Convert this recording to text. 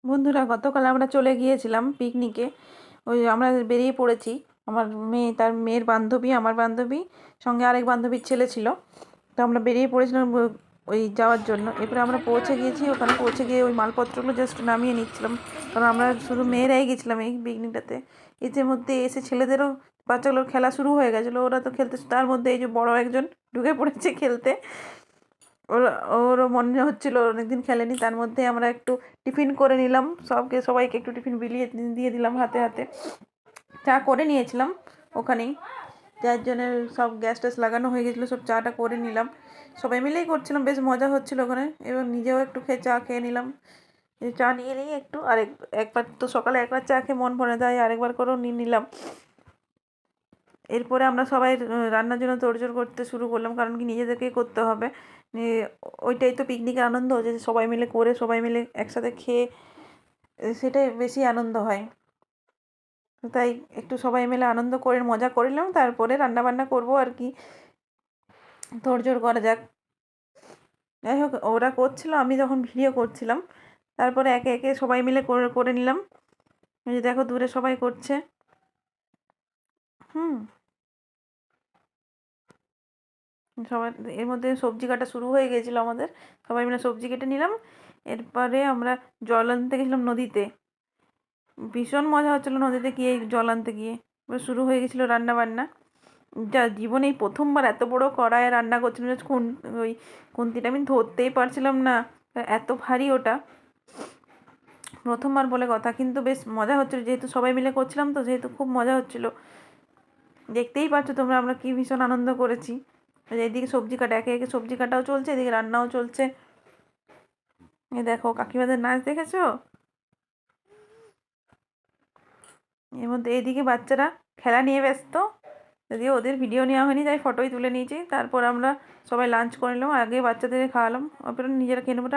বন্ধুরা, গতকাল আমরা চলে গিয়েছিলাম পিকনিকে। ওই আমরা বেরিয়ে পড়েছি। আমার মেয়ে, তার মেয়ের বান্ধবী, আমার বান্ধবী, সঙ্গে আরেক বান্ধবীর ছেলে ছিল। তো আমরা বেরিয়ে পড়েছিলাম ওই যাওয়ার জন্য। এরপরে আমরা পৌঁছে গিয়েছি। ওখানে পৌঁছে গিয়ে ওই মালপত্রগুলো জাস্ট নামিয়ে নিচ্ছিলাম, কারণ আমরা শুধু মেয়েরাই গেছিলাম এই পিকনিকটাতে। এর মধ্যে এসে ছেলেদেরও, বাচ্চাগুলোর খেলা শুরু হয়ে গেছিলো। ওরা তো খেলতে, তার মধ্যে এই যে বড় একজন ঢুকে পড়েছে খেলতে। ওরও মনে হচ্ছিল অনেকদিন খেলেনি। তার মধ্যে আমরা একটু টিফিন করে নিলাম, সবাইকে একটু টিফিন বিলিয়ে দিয়ে দিলাম হাতে হাতে। চা করে নিয়েছিলাম ওখানেই, যার জন্য সব গ্যাস ট্যাস লাগানো হয়ে গেছিলো, সব চাটা করে নিলাম। সবাই মিলেই করছিলাম, বেশ মজা হচ্ছিলো ওখানে। এবং নিজেও একটু চা খেয়ে নিলাম। চা নিয়ে নিই একটু, আর একবার তো সকালে একবার চা খেয়ে মন ভরে, তাই আরেকবার করেও নিয়ে নিলাম। এরপরে আমরা সবাই রান্নার জন্য তোড়জোড় করতে শুরু করলাম, কারণ কি নিজেদেরকেই করতে হবে। ওইটাই তো পিকনিকের আনন্দ, যে সবাই মিলে করে সবাই মিলে একসাথে খেয়ে, সেটাই বেশি আনন্দ হয়। তাই একটু সবাই মিলে আনন্দ করে মজা করলাম, তারপরে রান্না বান্না করবো আর কি, তোড়জোড় করা যাক। যাই হোক, ওরা করছিল, আমি যখন ভিডিও করছিলাম, তারপরে একে একে সবাই মিলে করে করে নিলাম। এই যে দেখো, দূরে সবাই করছে। হুম। সবাই এর মধ্যে সবজি কাটা শুরু হয়ে গেছিলো আমাদের। সবাই মিলে সবজি কেটে নিলাম। এরপরে আমরা জল আনতে গেছিলাম নদীতে। ভীষণ মজা হচ্ছিলো নদীতে গিয়ে, জল আনতে গিয়ে। এবার শুরু হয়ে গেছিলো রান্না বান্না। যা জীবনে এই প্রথমবার এত বড় কড়াইয়ে রান্না করছিলাম, ওই খুন্তিটা আমি ধরতেই পারছিলাম না, এত ভারী ওটা। প্রথমবার বলে কথা, কিন্তু বেশ মজা হচ্ছিলো, যেহেতু সবাই মিলে করছিলাম তো, যেহেতু খুব মজা হচ্ছিলো। দেখতেই পাচ্ছ তোমরা আমরা কি ভীষণ আনন্দ করেছি। এদিকে সবজি কাটা, একে একে সবজি কাটাও চলছে, এদিকে রান্নাও চলছে। এই দেখো কাকিমাদের নাচ দেখেছো? এর মধ্যে এদিকে বাচ্চারা খেলা নিয়ে ব্যস্ত। যদিও ওদের ভিডিও নেওয়া হয়নি, তাই ফটোই তুলে নিয়েছি। তারপর আমরা সবাই লাঞ্চ করে নিলাম, আগে বাচ্চাদের খাওয়ালাম, তারপরে নিজেরা খেয়ে নেবো।